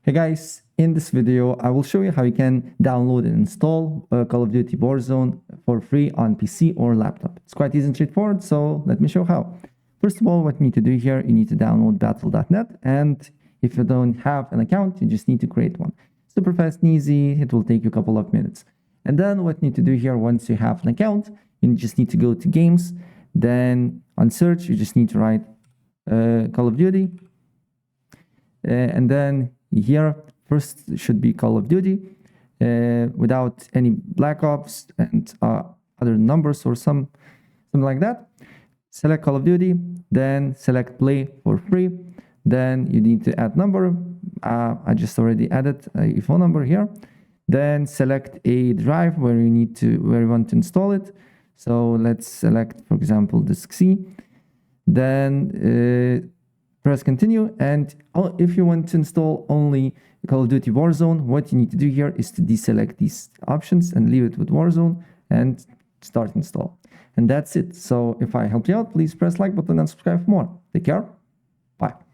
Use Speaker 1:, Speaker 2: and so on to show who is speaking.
Speaker 1: Hey guys, in this video I will show you how you can download and install Call of Duty Warzone for free on PC or laptop. It's quite easy and straightforward, so let me show how. First of all, what you need to do here, you need to download battle.net, and if you don't have an account, you just need to create one. Super fast and easy, it will take you a couple of minutes. And then what you need to do here, once you have an account, you just need to go to games, then on search you just need to write Call of Duty, and then here first should be Call of Duty without any Black Ops and other numbers or something like that. Select Call of Duty, then select play for free, then you need to add number. I just already added a phone number here. Then select a drive where you want to install it. So let's select, for example, disk C. Then press continue, and if you want to install only Call of Duty Warzone, what you need to do here is to deselect these options and leave it with Warzone and start install. And that's it. So if I helped you out, please press like button and subscribe for more. Take care. Bye.